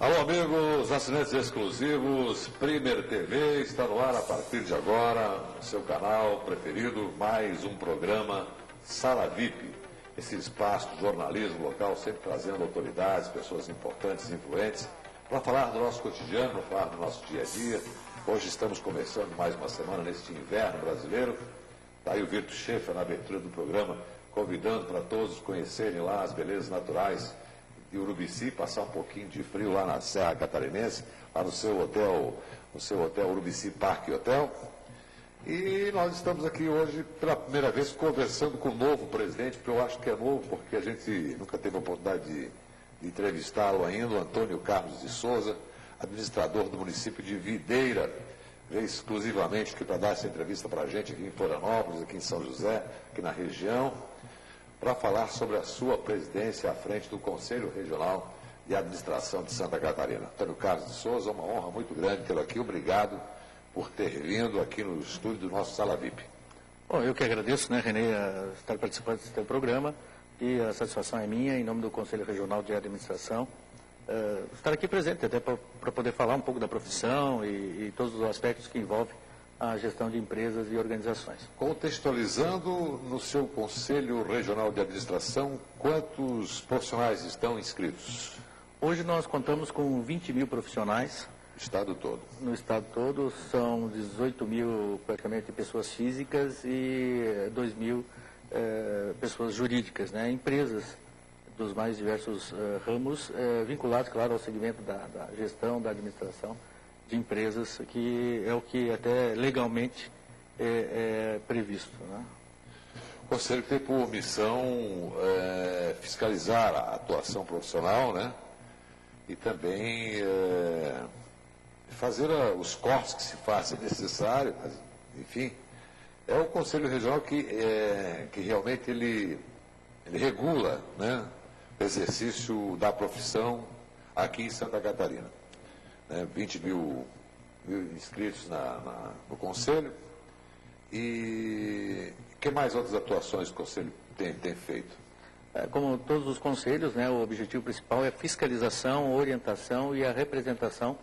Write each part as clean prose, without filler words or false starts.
Alô, amigos, assinantes exclusivos, Primer TV está no ar a partir de agora, seu canal preferido, mais um programa Sala VIP, esse espaço de jornalismo local, sempre trazendo autoridades, pessoas importantes e influentes, para falar do nosso cotidiano, para falar do nosso dia a dia. Hoje estamos começando mais uma semana neste inverno brasileiro. Está aí o Virto Schaefer na abertura do programa, convidando para todos conhecerem lá as belezas naturais de Urubici, passar um pouquinho de frio lá na Serra Catarinense, lá no seu hotel Urubici Parque Hotel. E nós estamos aqui hoje pela primeira vez conversando com o novo presidente, que eu acho que é novo, porque a gente nunca teve a oportunidade de entrevistá-lo ainda, o Antônio Carlos de Souza, administrador do município de Videira, veio exclusivamente aqui para dar essa entrevista para a gente aqui em Florianópolis, aqui em São José, aqui na região, para falar sobre a sua presidência à frente do Conselho Regional de Administração de Santa Catarina. Antônio Carlos de Souza, uma honra muito grande tê-lo aqui. Obrigado por ter vindo aqui no estúdio do nosso Sala VIP. Bom, eu que agradeço, Renê, estar participando desse teu programa, e a satisfação é minha, em nome do Conselho Regional de Administração, estar aqui presente, até para poder falar um pouco da profissão e todos os aspectos que envolvem a gestão de empresas e organizações. Contextualizando, no seu Conselho Regional de Administração, quantos profissionais estão inscritos? Hoje nós contamos com 20 mil profissionais. Estado todo? No estado todo, são 18 mil praticamente pessoas físicas e 2 mil pessoas jurídicas, né? Empresas dos mais diversos ramos, vinculados, claro, ao segmento da gestão, da administração de empresas, que é o que até legalmente é previsto, né? O Conselho tem por missão fiscalizar a atuação profissional, né? E também fazer os cortes que se façam necessários, mas, enfim, é o Conselho Regional que realmente ele regula, né, o exercício da profissão aqui em Santa Catarina. 20 mil inscritos no Conselho. E que mais outras atuações o Conselho tem feito? Como todos os conselhos, né, o objetivo principal é a fiscalização, orientação e a representação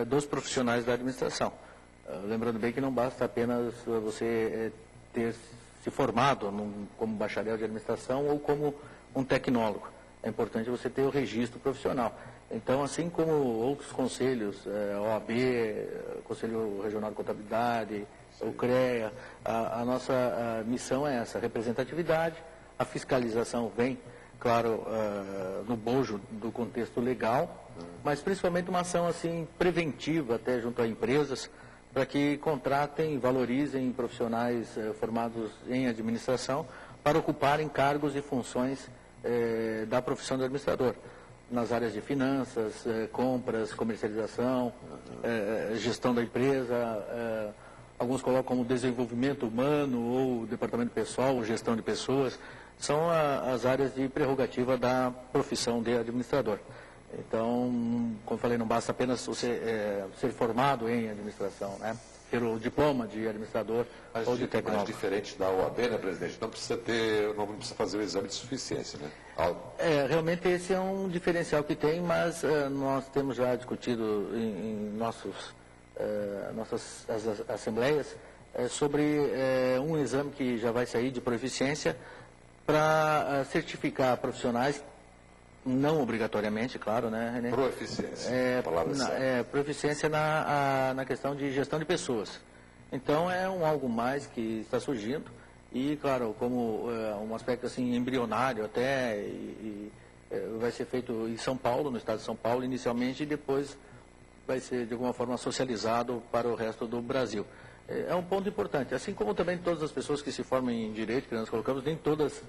dos profissionais da administração. Lembrando bem que não basta apenas você ter se formado como bacharel de administração ou como um tecnólogo. É importante você ter o registro profissional. Então, assim como outros conselhos, OAB, Conselho Regional de Contabilidade, o CREA, a nossa missão é essa, representatividade. A fiscalização vem, claro, no bojo do contexto legal, mas principalmente uma ação assim preventiva até junto a empresas, para que contratem e valorizem profissionais formados em administração para ocuparem cargos e funções da profissão de administrador, nas áreas de finanças, compras, comercialização, gestão da empresa, alguns colocam como desenvolvimento humano ou departamento pessoal, ou gestão de pessoas, são as áreas de prerrogativa da profissão de administrador. Então, como falei, não basta apenas você ser formado em administração, né? Ter o diploma de administrador ou de tecnólogo. Mas diferente da OAB, né, presidente? Não precisa fazer o exame de suficiência, né? Realmente esse é um diferencial que tem, mas nós temos já discutido em nossas assembleias sobre um exame que já vai sair de proficiência para certificar profissionais, não obrigatoriamente, claro, né, Renê? Proficiência, proficiência na questão de gestão de pessoas. Então é algo mais que está surgindo e, claro, como um aspecto assim embrionário até, vai ser feito em São Paulo, no estado de São Paulo inicialmente, e depois vai ser de alguma forma socializado para o resto do Brasil. É um ponto importante, assim como também todas as pessoas que se formam em direito, que nós colocamos, nem todas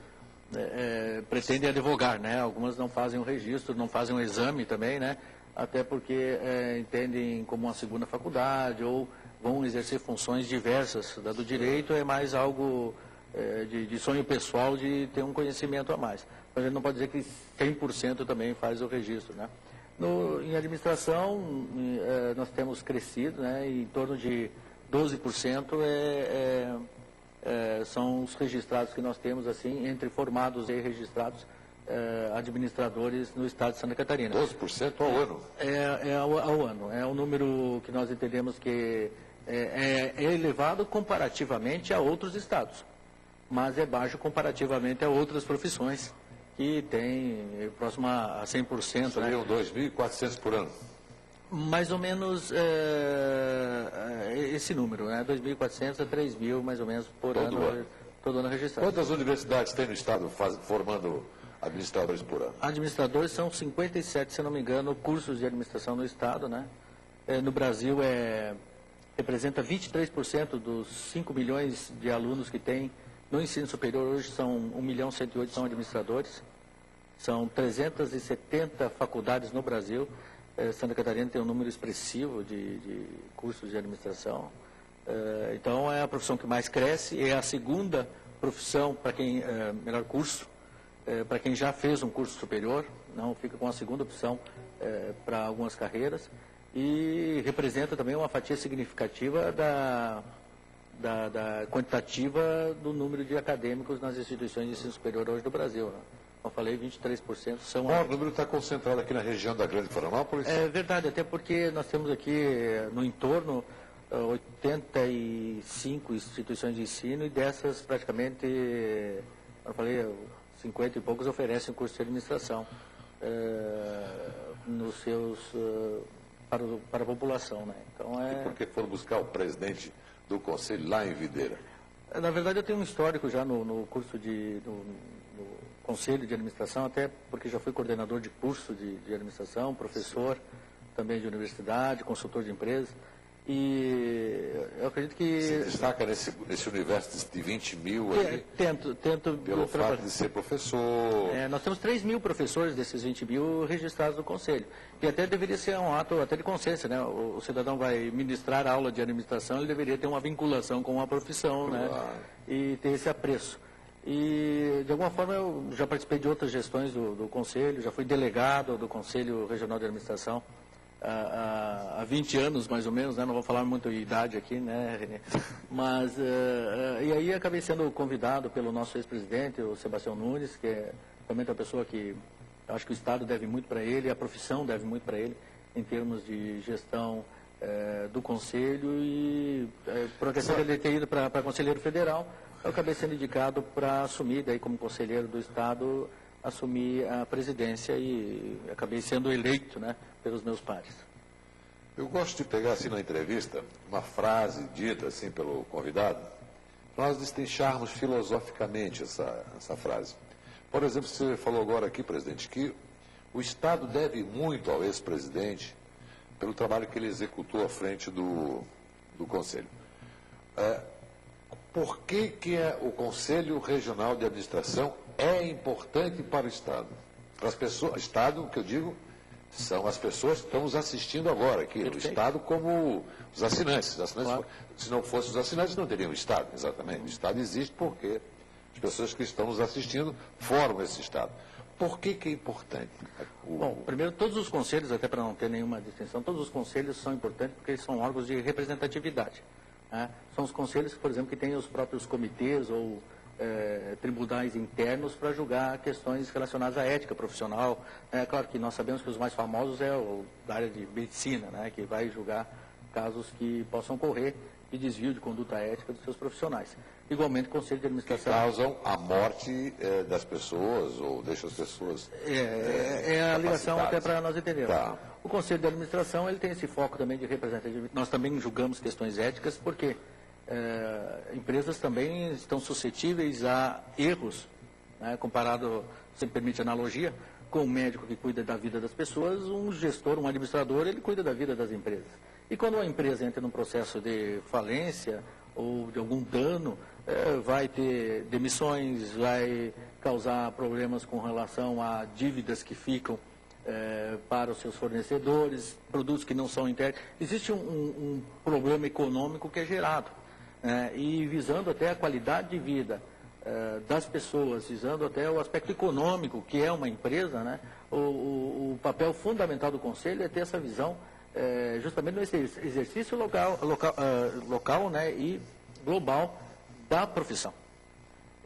pretendem advogar, né? Algumas não fazem o registro, não fazem o exame também, né? Até porque entendem como uma segunda faculdade ou vão exercer funções diversas da do direito, é mais algo de sonho pessoal de ter um conhecimento a mais. Mas a gente não pode dizer que 100% também faz o registro, né? Em administração, nós temos crescido, né? Em torno de 12% são os registrados que nós temos, assim, entre formados e registrados administradores no estado de Santa Catarina. 12% ao ano? Ao ano. É um número que nós entendemos que é elevado comparativamente a outros estados, mas é baixo comparativamente a outras profissões que têm próximo a 100%. Seriam 2.400 por ano? Mais ou menos esse número, né? 2.400 a 3.000 mais ou menos por ano. Todo ano registrado. Quantas universidades tem no estado formando administradores por ano? Administradores são 57, se não me engano, cursos de administração no estado, né? No Brasil representa 23% dos 5 milhões de alunos que tem no ensino superior. Hoje são 1.108.000 são administradores. São 370 faculdades no Brasil. Santa Catarina tem um número expressivo de cursos de administração. Então, é a profissão que mais cresce, é a segunda profissão para quem, melhor curso, para quem já fez um curso superior, não fica com a segunda opção para algumas carreiras, e representa também uma fatia significativa da quantitativa do número de acadêmicos nas instituições de ensino superior hoje do Brasil, né? Como eu falei, 23% são... O maior número está concentrado aqui na região da Grande Florianópolis? É verdade, até porque nós temos aqui no entorno 85 instituições de ensino, e dessas praticamente, como eu falei, 50 e poucos oferecem curso de administração nos seus, para a população, né? Então, E por que foram buscar o presidente do conselho lá em Videira? Na verdade, eu tenho um histórico já no curso no Conselho de Administração, até porque já fui coordenador de curso de administração, professor também de universidade, consultor de empresas. E eu acredito que... Se destaca nesse universo de 20 mil aí? Tento pelo fato de ser professor... nós temos 3.000 professores desses 20 mil registrados no Conselho. E até deveria ser um ato até de consciência, né? O cidadão vai ministrar aula de administração, ele deveria ter uma vinculação com a profissão, né? E ter esse apreço. E, de alguma forma, eu já participei de outras gestões do Conselho, já fui delegado do Conselho Regional de Administração há 20 anos, mais ou menos, né? Não vou falar muito de idade aqui, né, Renê? Mas, e aí acabei sendo convidado pelo nosso ex-presidente, o Sebastião Nunes, que é realmente uma pessoa que eu acho que o Estado deve muito para ele, a profissão deve muito para ele, em termos de gestão do Conselho, e por a questão de ele ter ido para conselheiro federal, eu acabei sendo indicado para assumir, daí como conselheiro do Estado, assumir a presidência, e acabei sendo eleito, né, pelos meus pares. Eu gosto de pegar assim na entrevista uma frase dita assim pelo convidado, para nós destrincharmos filosoficamente essa frase. Por exemplo, você falou agora aqui, presidente, que o Estado deve muito ao ex-presidente pelo trabalho que ele executou à frente do Conselho. Por que o Conselho Regional de Administração é importante para o Estado? Para as pessoas, Estado, que eu digo, são as pessoas que estão nos assistindo agora aqui. O Estado como os assinantes. Claro. Se não fossem os assinantes, não teriam Estado, exatamente. O Estado existe porque as pessoas que estão nos assistindo formam esse Estado. Por que é importante? Bom, primeiro, todos os conselhos, até para não ter nenhuma distinção, todos os conselhos são importantes porque eles são órgãos de representatividade, né? São os conselhos, por exemplo, que têm os próprios comitês ou tribunais internos para julgar questões relacionadas à ética profissional. É claro que nós sabemos que os mais famosos é o da área de medicina, né, que vai julgar casos que possam ocorrer de desvio de conduta ética dos seus profissionais. Igualmente, o Conselho de Administração... Que causam a morte das pessoas ou deixam as pessoas... a ligação até para nós entendermos. Tá. O Conselho de Administração ele tem esse foco também de representatividade. Nós também julgamos questões éticas porque empresas também estão suscetíveis a erros, né, comparado, se me permite a analogia, com um médico que cuida da vida das pessoas, um gestor, um administrador, ele cuida da vida das empresas. E quando uma empresa entra num processo de falência ou de algum dano, vai ter demissões, vai causar problemas com relação a dívidas que ficam para os seus fornecedores, produtos que não são internos. Existe um problema econômico que é gerado. E visando até a qualidade de vida das pessoas, visando até o aspecto econômico, que é uma empresa, né, o papel fundamental do Conselho é ter essa visão justamente no exercício local, né, e global da profissão.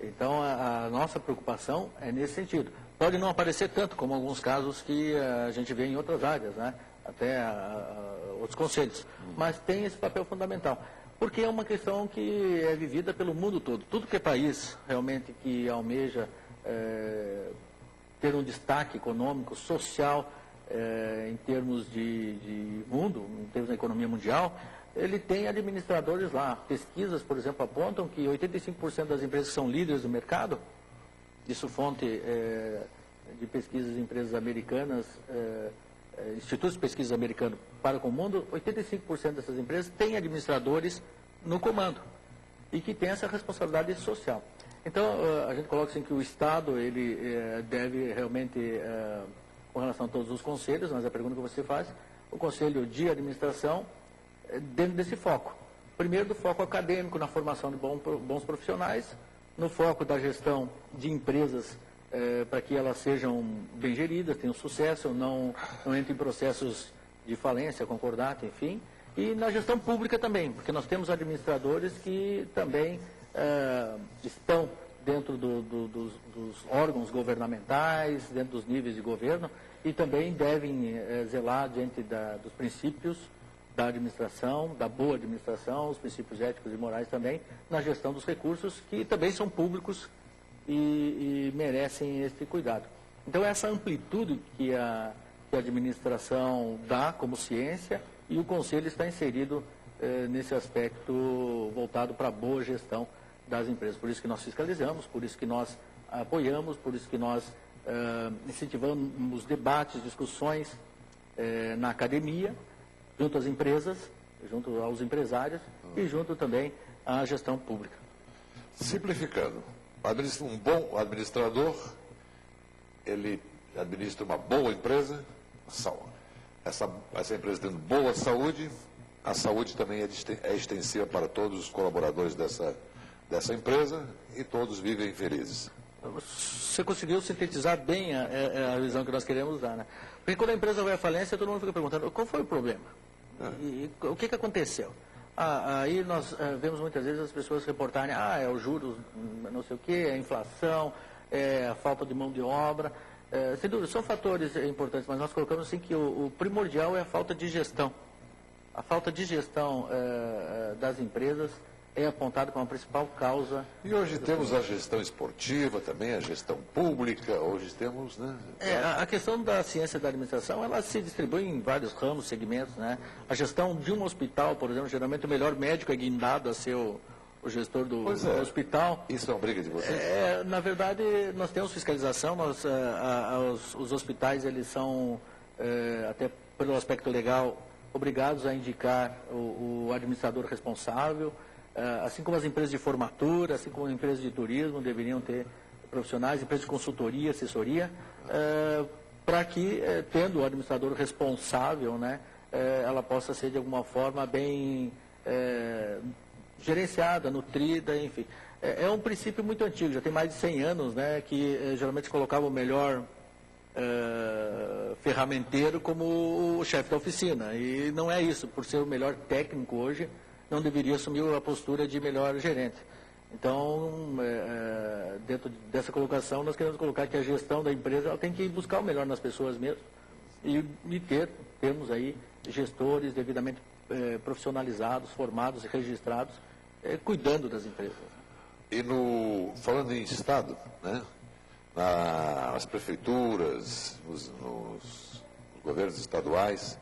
Então, a nossa preocupação é nesse sentido. pode não aparecer tanto, como alguns casos que a gente vê em outras áreas, né? Até outros conselhos, mas tem esse papel fundamental, porque é uma questão que é vivida pelo mundo todo. Tudo que é país realmente que almeja ter um destaque econômico, social, em termos de mundo, em termos da economia mundial, ele tem administradores lá. Pesquisas, por exemplo, apontam que 85% das empresas que são líderes do mercado, isso fonte de pesquisas de empresas americanas, institutos de pesquisa americanos para com o mundo, 85% dessas empresas têm administradores no comando e que têm essa responsabilidade social. Então, a gente coloca assim que o Estado, ele deve realmente, com relação a todos os conselhos, mas a pergunta que você faz, o Conselho de Administração, dentro desse foco. Primeiro, do foco acadêmico, na formação de bons profissionais, no foco da gestão de empresas, para que elas sejam bem geridas, tenham sucesso, não entrem em processos de falência, concordato, enfim. E na gestão pública também, porque nós temos administradores que também estão dentro dos órgãos governamentais, dentro dos níveis de governo, e também devem zelar diante dos princípios da administração, da boa administração, os princípios éticos e morais também, na gestão dos recursos, que também são públicos e merecem esse cuidado. Então, essa amplitude que a administração dá como ciência, e o Conselho está inserido nesse aspecto voltado para a boa gestão das empresas. Por isso que nós fiscalizamos, por isso que nós apoiamos, por isso que nós incentivamos debates, discussões na academia, junto às empresas, junto aos empresários e junto também à gestão pública. Simplificando, um bom administrador, ele administra uma boa empresa, essa empresa tendo boa saúde, a saúde também é extensiva para todos os colaboradores dessa empresa e todos vivem felizes. Você conseguiu sintetizar bem a visão que nós queremos dar, né? Porque quando a empresa vai à falência, todo mundo fica perguntando qual foi o problema? E o que aconteceu? Aí nós vemos muitas vezes as pessoas reportarem, é o juros, não sei o quê, é a inflação, é a falta de mão de obra. Sem dúvida, são fatores importantes, mas nós colocamos assim que o primordial é a falta de gestão. A falta de gestão das empresas é apontada como a principal causa. E hoje temos a gestão esportiva também, a gestão pública, hoje temos, né? A questão da ciência da administração, ela se distribui em vários ramos, segmentos, né? A gestão de um hospital, por exemplo, geralmente o melhor médico é guindado a ser o gestor do hospital. Isso é uma briga de vocês? Na verdade, nós temos fiscalização, os hospitais, eles são, até pelo aspecto legal, obrigados a indicar o administrador responsável, assim como as empresas de formatura, assim como as empresas de turismo deveriam ter profissionais, empresas de consultoria, assessoria, para que, tendo o administrador responsável, né, ela possa ser de alguma forma bem gerenciada, nutrida, enfim. É um princípio muito antigo, já tem mais de 100 anos, né, que geralmente colocava o melhor ferramenteiro como o chefe da oficina. E não é isso, por ser o melhor técnico hoje, não deveria assumir a postura de melhor gerente. Então, dentro dessa colocação, nós queremos colocar que a gestão da empresa ela tem que buscar o melhor nas pessoas mesmo e termos aí gestores devidamente profissionalizados, formados e registrados, cuidando das empresas. E falando em Estado, né, nas prefeituras, nos governos estaduais,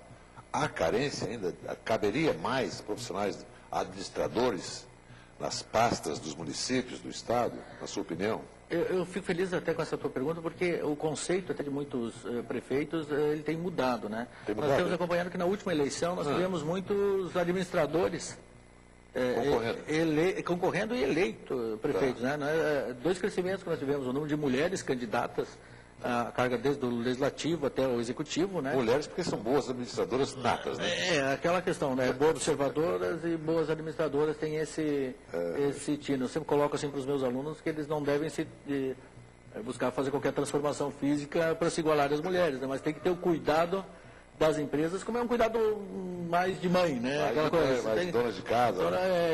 há carência ainda? Caberia mais profissionais administradores nas pastas dos municípios, do Estado, na sua opinião? Eu fico feliz até com essa tua pergunta, porque o conceito até de muitos prefeitos, ele tem mudado, né? Nós temos acompanhado que na última eleição nós tivemos muitos administradores concorrendo e eleito prefeitos, né? Dois crescimentos que nós tivemos, o número de mulheres candidatas a carga desde o legislativo até o executivo, né? Mulheres porque são boas administradoras natas, né? Aquela questão, né? Boas observadoras e boas administradoras têm esse tino. Eu sempre coloco assim para os meus alunos que eles não devem buscar fazer qualquer transformação física para se igualar às mulheres, né? Mas tem que ter o cuidado das empresas, como é um cuidado mais de mãe, né? Mais dona de casa.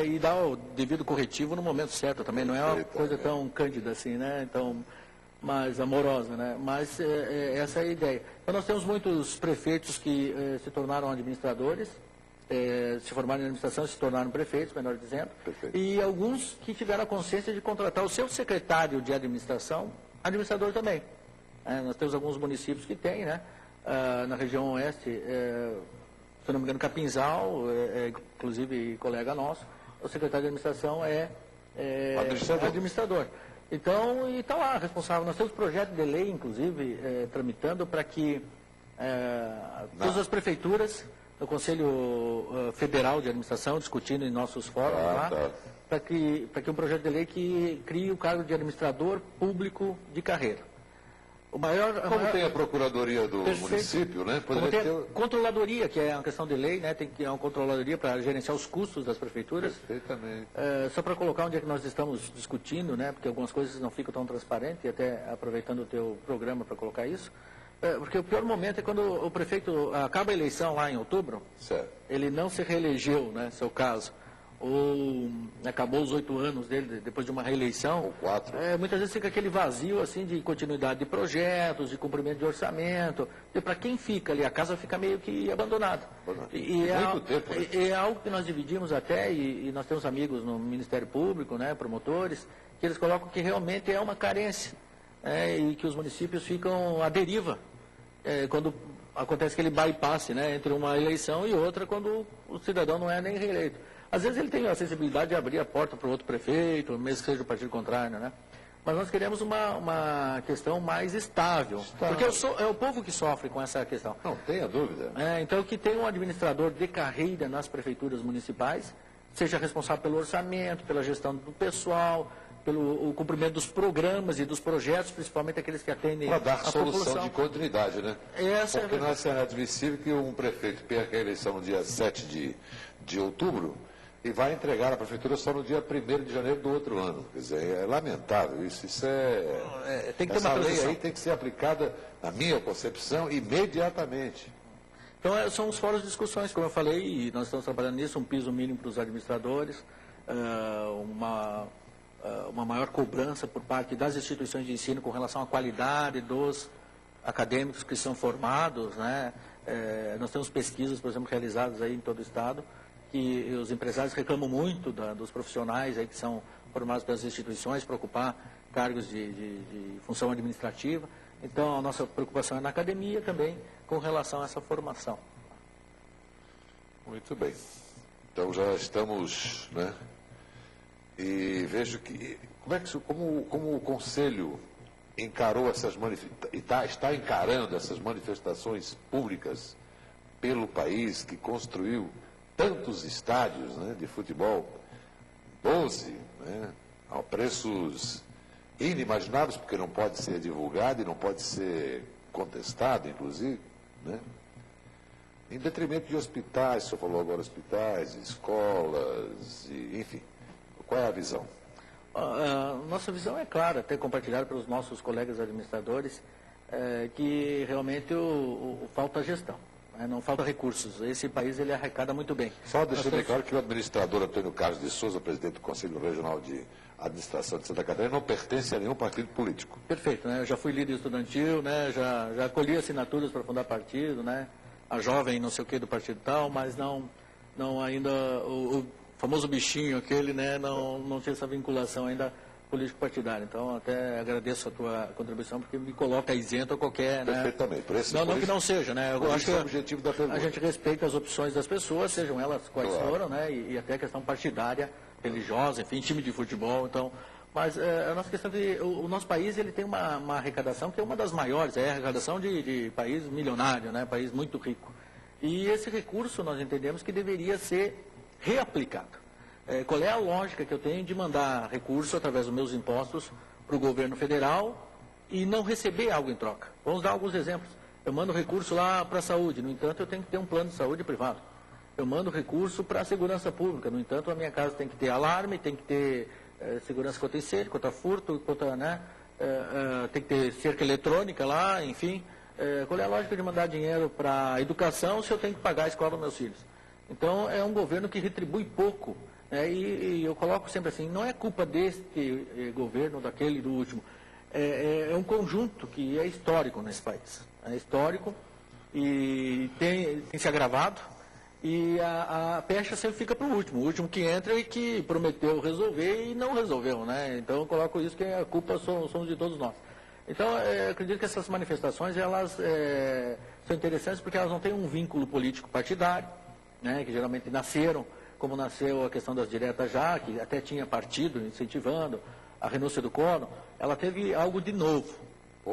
E dar o devido corretivo no momento certo também, não é uma coisa tão cândida assim, né? Então, mais amorosa, né? Mas essa é a ideia. Então nós temos muitos prefeitos que se tornaram administradores, se formaram em administração e se tornaram prefeitos, melhor dizendo, Perfeito. e alguns que tiveram a consciência de contratar o seu secretário de administração, administrador também. Nós temos alguns municípios que têm, né? Na região oeste, se não me engano, Capinzal, inclusive colega nosso, o secretário de administração é administrador. Então, e está lá, responsável. Nós temos projeto de lei, inclusive, tramitando para que todas as prefeituras, o Conselho Federal de Administração, discutindo em nossos fóruns lá, para que um projeto de lei que crie o cargo de administrador público de carreira. Tem a Procuradoria do município, né? Como tem a Controladoria, que é uma questão de lei, né? Tem que ter uma Controladoria para gerenciar os custos das prefeituras. Perfeitamente. Só para colocar onde é que nós estamos discutindo, né? Porque algumas coisas não ficam tão transparentes, e até aproveitando o teu programa para colocar isso. Porque o pior momento é quando o prefeito acaba a eleição lá em outubro, certo. Ele não se reelegeu, né? Seu caso. Ou acabou os 8 anos dele depois de uma reeleição. Ou 4. Muitas vezes fica aquele vazio assim de continuidade de projetos, de cumprimento de orçamento. E para quem fica ali, a casa fica meio que abandonada. Muito tempo. É algo que nós dividimos até, e nós temos amigos no Ministério Público, né, promotores, que eles colocam que realmente é uma carência. E que os municípios ficam à deriva. Quando acontece aquele bypass, né, entre uma eleição e outra, quando o cidadão não é nem reeleito. Às vezes ele tem a sensibilidade de abrir a porta para o outro prefeito, mesmo que seja o partido contrário, né? Mas nós queremos uma questão mais estável. Porque é o povo que sofre com essa questão. Não tenha dúvida. Então, que tenha um administrador de carreira nas prefeituras municipais, seja responsável pelo orçamento, pela gestão do pessoal, pelo cumprimento dos programas e dos projetos, principalmente aqueles que atendem a população. Para dar solução de continuidade, né? Porque não é admissível que um prefeito perca a eleição no dia 7 de outubro e vai entregar a prefeitura só no dia 1º de janeiro do outro ano. Quer dizer, é lamentável isso. Tem que ter uma lei aí tem que ser aplicada, na minha concepção, imediatamente. Então, são os fóruns de discussões, como eu falei, e nós estamos trabalhando nisso, um piso mínimo para os administradores, uma maior cobrança por parte das instituições de ensino com relação à qualidade dos acadêmicos que são formados, né? Nós temos pesquisas, por exemplo, realizadas aí em todo o estado, que os empresários reclamam muito dos profissionais aí que são formados pelas instituições para ocupar cargos de função administrativa. Então, a nossa preocupação é na academia também com relação a essa formação. Muito bem. Então, já estamos, né? E vejo que, como o Conselho encarou está encarando essas manifestações públicas pelo país, que construiu tantos estádios, né, de futebol, 12, né, a preços inimagináveis, porque não pode ser divulgado e não pode ser contestado, inclusive, né, em detrimento de hospitais, o senhor falou agora hospitais, escolas, enfim. Qual é a visão? Nossa visão é clara, até compartilhada pelos nossos colegas administradores, que realmente falta gestão. Não falta recursos. Esse país ele arrecada muito bem. Só deixar bem claro que o administrador Antônio Carlos de Souza, presidente do Conselho Regional de Administração de Santa Catarina, não pertence a nenhum partido político. Perfeito, né? Eu já fui líder estudantil, né? Já colhi assinaturas para fundar partido, né? A jovem não sei o que do partido tal, mas não ainda o famoso bichinho aquele, né? Não tinha essa vinculação ainda político-partidário. Então, até agradeço a tua contribuição, porque me coloca isento a qualquer... Perfeitamente. Né? Não que não seja, né? Eu acho que é o objetivo da pergunta. A gente respeita as opções das pessoas, sejam elas quais foram, né? E até a questão partidária, religiosa, enfim, time de futebol. Então, mas a nossa questão de... O nosso país, ele tem uma arrecadação que é uma das maiores, é a arrecadação de país milionário, né? País muito rico. E esse recurso, nós entendemos que deveria ser reaplicado. Qual é a lógica que eu tenho de mandar recurso através dos meus impostos para o governo federal e não receber algo em troca? Vamos dar alguns exemplos. Eu mando recurso lá para a saúde, no entanto, eu tenho que ter um plano de saúde privado. Eu mando recurso para a segurança pública, no entanto, a minha casa tem que ter alarme, tem que ter segurança contra incêndio, contra furto, contra, né, tem que ter cerca eletrônica lá, enfim. Qual é a lógica de mandar dinheiro para a educação se eu tenho que pagar a escola dos meus filhos? Então, é um governo que retribui pouco. E eu coloco sempre assim, não é culpa deste governo, daquele, do último. é um conjunto que é histórico nesse país. É histórico e tem se agravado, e a pecha sempre fica para o último que entra e que prometeu resolver e não resolveu, né? Então eu coloco isso que a culpa somos de todos nós. Então, eu acredito que essas manifestações, elas são interessantes porque elas não têm um vínculo político partidário, né, que geralmente nasceram, como nasceu a questão das diretas já, que até tinha partido incentivando, a renúncia do Collor, ela teve algo de novo.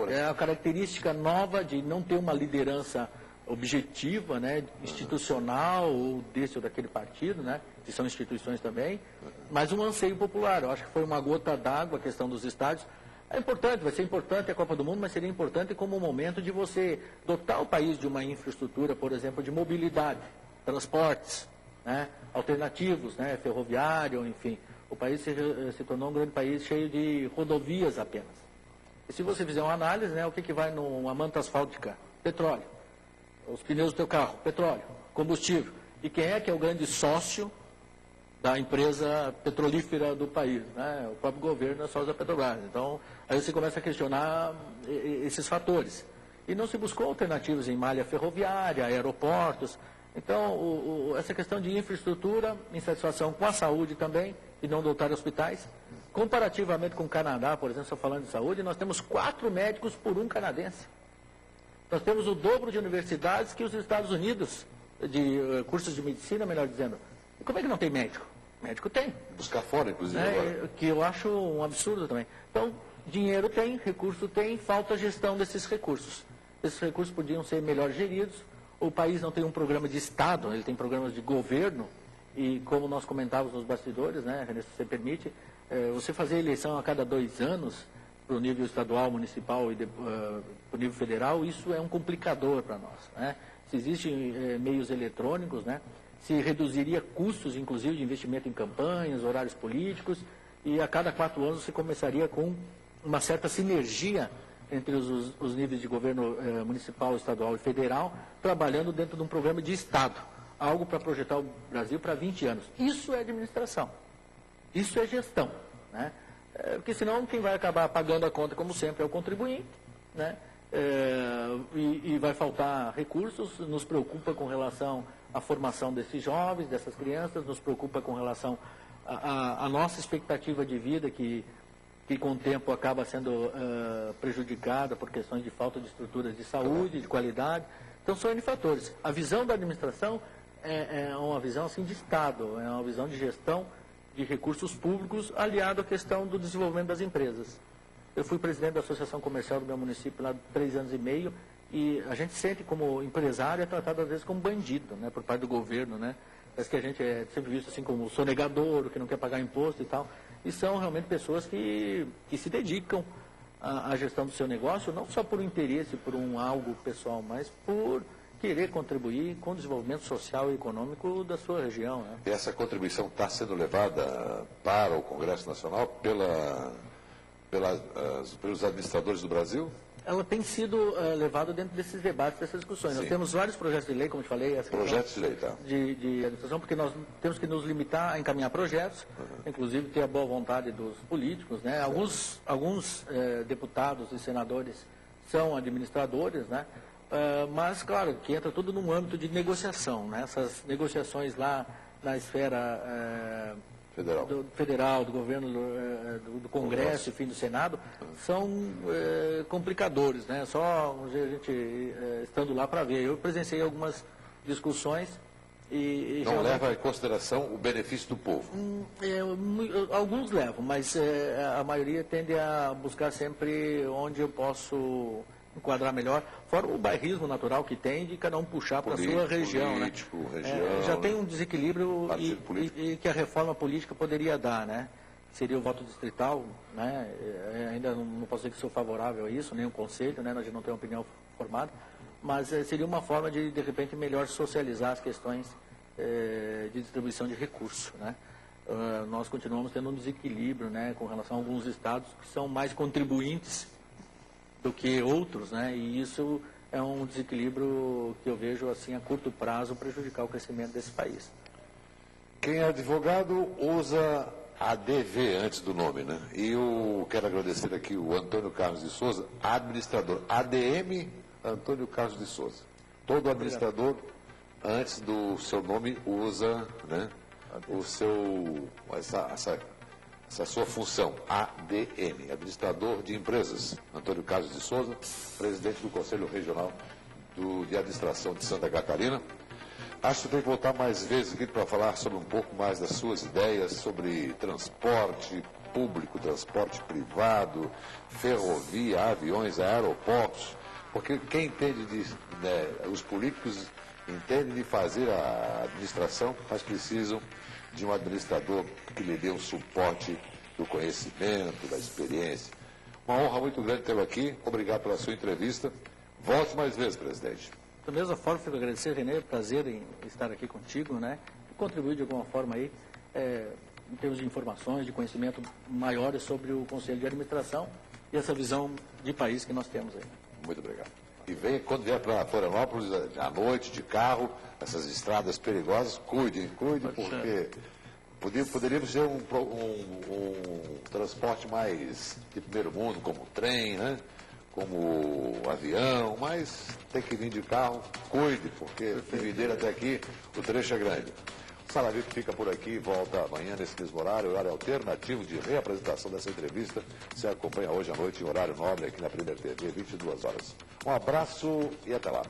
É a característica nova de não ter uma liderança objetiva, né, institucional, ou desse ou daquele partido, né, que são instituições também, mas um anseio popular. Eu acho que foi uma gota d'água a questão dos estádios. É importante, vai ser importante a Copa do Mundo, mas seria importante como um momento de você dotar o país de uma infraestrutura, por exemplo, de mobilidade, transportes, né, alternativos, né, ferroviário, enfim. O país se tornou um grande país cheio de rodovias apenas. E se você fizer uma análise, né, o que vai numa manta asfáltica? Petróleo. Os pneus do teu carro, petróleo, combustível. E quem é que é o grande sócio da empresa petrolífera do país, né? O próprio governo é sócio da Petrobras. Então, aí você começa a questionar esses fatores. E não se buscou alternativas em malha ferroviária, aeroportos. Então, essa questão de infraestrutura, insatisfação com a saúde também, e não dotar hospitais. Comparativamente com o Canadá, por exemplo, estou falando de saúde, nós temos 4 médicos por 1 canadense. Nós temos o dobro de universidades que os Estados Unidos, de cursos de medicina, melhor dizendo. E como é que não tem médico? Médico tem. Buscar fora, inclusive, agora. Que eu acho um absurdo também. Então, dinheiro tem, recurso tem, falta gestão desses recursos. Esses recursos podiam ser melhor geridos. O país não tem um programa de Estado, ele tem programas de governo. E como nós comentávamos nos bastidores, né, René, se você permite, você fazer eleição a cada 2 anos, para o nível estadual, municipal e para o nível federal, isso é um complicador para nós, né? Se existem meios eletrônicos, né, se reduziria custos, inclusive, de investimento em campanhas, horários políticos, e a cada 4 anos você começaria com uma certa sinergia entre os níveis de governo municipal, estadual e federal, trabalhando dentro de um programa de Estado, algo para projetar o Brasil para 20 anos. Isso é administração, isso é gestão, né? Porque senão quem vai acabar pagando a conta, como sempre, é o contribuinte, né? E vai faltar recursos, nos preocupa com relação à formação desses jovens, dessas crianças, nos preocupa com relação à nossa expectativa de vida, que com o tempo acaba sendo prejudicada por questões de falta de estruturas de saúde, de qualidade. Então são N fatores. A visão da administração é uma visão assim, de Estado, é uma visão de gestão de recursos públicos, aliado à questão do desenvolvimento das empresas. Eu fui presidente da Associação Comercial do meu município lá 3 anos e meio, e a gente sente como empresário é tratado às vezes como bandido, né, por parte do governo, né? Parece que a gente é sempre visto assim como sonegador, que não quer pagar imposto e tal. E são realmente pessoas que se dedicam à gestão do seu negócio, não só por um interesse, por algo pessoal, mas por querer contribuir com o desenvolvimento social e econômico da sua região, né? E essa contribuição está sendo levada para o Congresso Nacional pelos administradores do Brasil? Ela tem sido levada dentro desses debates, dessas discussões. Sim. Nós temos vários projetos de lei, como eu te falei. Projetos de lei, tá. De administração, porque nós temos que nos limitar a encaminhar projetos, inclusive ter a boa vontade dos políticos, né? Alguns deputados e senadores são administradores, né? Mas, claro, que entra tudo num âmbito de negociação, né? Essas negociações lá na esfera federal, do governo, do Congresso, enfim, do Senado, são complicadores, né? Só a gente estando lá para ver. Eu presenciei algumas discussões e não leva em consideração o benefício do povo? Alguns levam, mas a maioria tende a buscar sempre onde eu posso enquadrar melhor, fora o bairrismo natural que tem de cada um puxar para a sua região. Já tem um desequilíbrio e que a reforma política poderia dar, né? Seria o voto distrital, né? Ainda não posso dizer que sou favorável a isso, nem o conselho, né? Nós já não temos opinião formada, mas seria uma forma de repente, melhor socializar as questões de distribuição de recursos, né? Nós continuamos tendo um desequilíbrio, né, com relação a alguns estados que são mais contribuintes do que outros, né? E isso é um desequilíbrio que eu vejo assim a curto prazo prejudicar o crescimento desse país. Quem é advogado usa ADV antes do nome, né? E eu quero agradecer aqui o Antônio Carlos de Souza, administrador. ADM Antônio Carlos de Souza. Todo administrador, antes do seu nome, usa, né, essa sua função, ADM, administrador de empresas. Antônio Carlos de Souza, presidente do Conselho Regional de Administração de Santa Catarina. Acho que tem que voltar mais vezes aqui para falar sobre um pouco mais das suas ideias sobre transporte público, transporte privado, ferrovia, aviões, aeroportos, porque quem entende os políticos entendem de fazer a administração, mas precisam de um administrador que lhe dê um suporte do conhecimento, da experiência. Uma honra muito grande tê-lo aqui. Obrigado pela sua entrevista. Volte mais vezes, presidente. Da mesma forma, fico a agradecer, Renê, prazer em estar aqui contigo, né? E contribuir de alguma forma aí, em termos de informações, de conhecimento maiores sobre o Conselho de Administração e essa visão de país que nós temos aí. Muito obrigado. E venha, quando vier para Florianópolis, à noite, de carro, essas estradas perigosas, cuide, porque poderíamos ter um transporte mais de primeiro mundo, como trem, né? Como avião, mas tem que vir de carro, cuide, porque Videira até aqui, o trecho é grande. O Sala VIP fica por aqui, volta amanhã nesse mesmo horário alternativo de reapresentação dessa entrevista. Você acompanha hoje à noite em horário nobre aqui na Premier TV, 22 horas. Um abraço e até lá.